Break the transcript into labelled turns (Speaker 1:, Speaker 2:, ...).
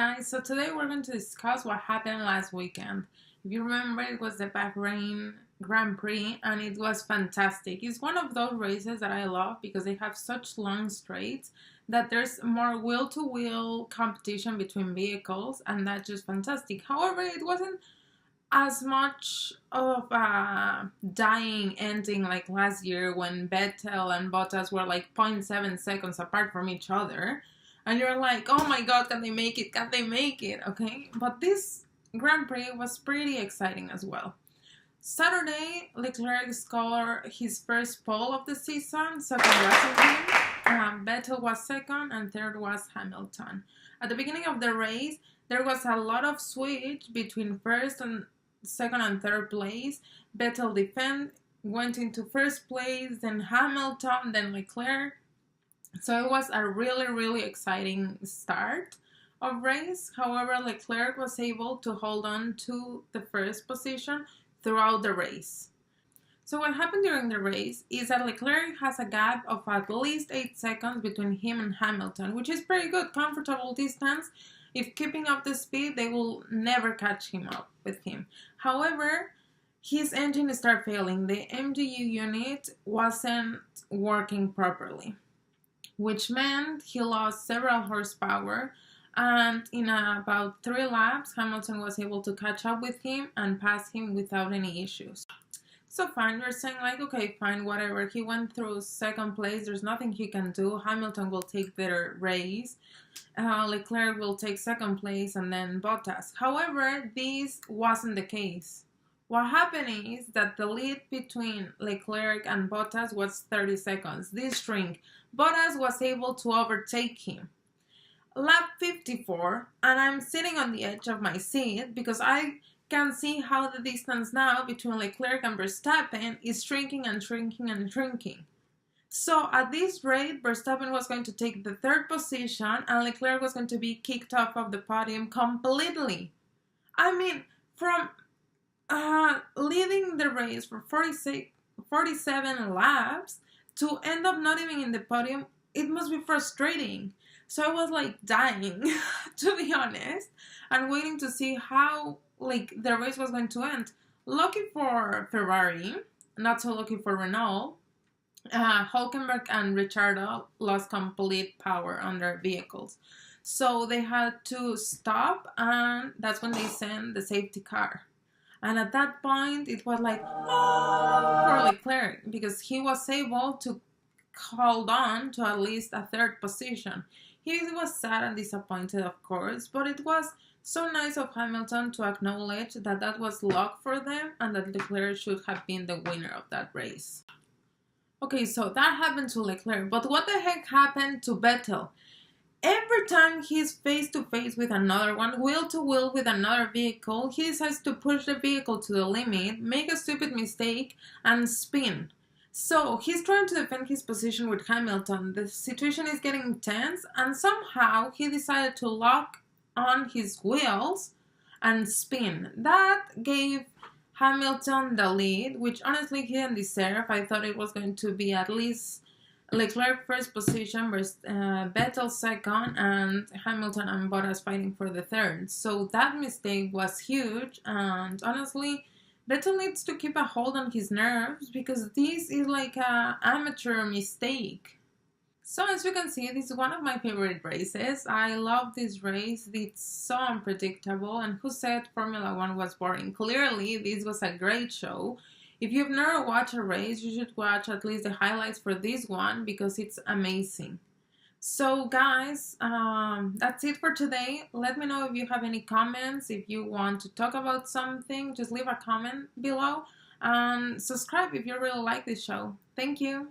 Speaker 1: guys, so today we're going to discuss what happened last weekend. If you remember, it was the Bahrain Grand Prix and it was fantastic. It's one of those races that I love because they have such long straights that there's more wheel-to-wheel competition between vehicles, and that's just fantastic. However, it wasn't as much of a dying ending like last year when Vettel and Bottas were like zero point 0.7 seconds apart from each other. And you're like, oh my god, can they make it? Can they make it? Okay, but this Grand Prix was pretty exciting as well. Saturday, Leclerc scored his first pole of the season, so congrats on him. Vettel was second and third was Hamilton. At the beginning of the race, there was a lot of switch between first and second and third place. Vettel went into first place, then Hamilton, then Leclerc. So it was a really exciting start of race. However, Leclerc was able to hold on to the first position throughout the race. So what happened during the race is that Leclerc has a gap of at least 8 seconds between him and Hamilton, which is pretty good, comfortable distance. If keeping up the speed, they will never catch him up with him. However, his engine started failing. The MGU unit wasn't working properly, which meant he lost several horsepower, and in about 3 laps, Hamilton was able to catch up with him and pass him without any issues. So fine, you're saying like, okay, fine, whatever. He went through second place. There's nothing he can do. Hamilton will take their race. Leclerc will take second place and then Bottas. However, this wasn't the case. What happened is that the lead between Leclerc and Bottas was 30 seconds. This shrink. Bottas was able to overtake him. Lap 54, and I'm sitting on the edge of my seat because I can see how the distance now between Leclerc and Verstappen is shrinking and shrinking and shrinking. So at this rate, Verstappen was going to take the third position and Leclerc was going to be kicked off of the podium completely. I mean, from leading the race for 47 laps to end up not even in the podium, it must be frustrating. So I was like dying, to be honest, and waiting to see how the race was going to end. Lucky for Ferrari, not so lucky for Renault, Hülkenberg and Ricciardo lost complete power on their vehicles. So they had to stop, and that's when they sent the safety car. And at that point, it was like, oh, for Leclerc, because he was able to hold on to at least a third position. He was sad and disappointed, of course, but it was so nice of Hamilton to acknowledge that that was luck for them and that Leclerc should have been the winner of that race. Okay, so that happened to Leclerc, but what the heck happened to Vettel? Every time he's face to face with another one, wheel to wheel with another vehicle, he decides to push the vehicle to the limit, make a stupid mistake, and spin. So he's trying to defend his position with Hamilton. The situation is getting tense, and somehow he decided to lock on his wheels and spin. That gave Hamilton the lead, which honestly he didn't deserve. I thought it was going to be at least Leclerc first position versus Vettel second, and Hamilton and Bottas fighting for the third. So that mistake was huge, and honestly, Vettel needs to keep a hold on his nerves because this is like an amateur mistake. So as you can see, this is one of my favorite races. I love this race. It's so unpredictable. And who said Formula 1 was boring? Clearly, this was a great show. If you've never watched a race, you should watch at least the highlights for this one because it's amazing. So guys, that's it for today. Let me know if you have any comments. If you want to talk about something, just leave a comment below. And subscribe if you really like this show. Thank you.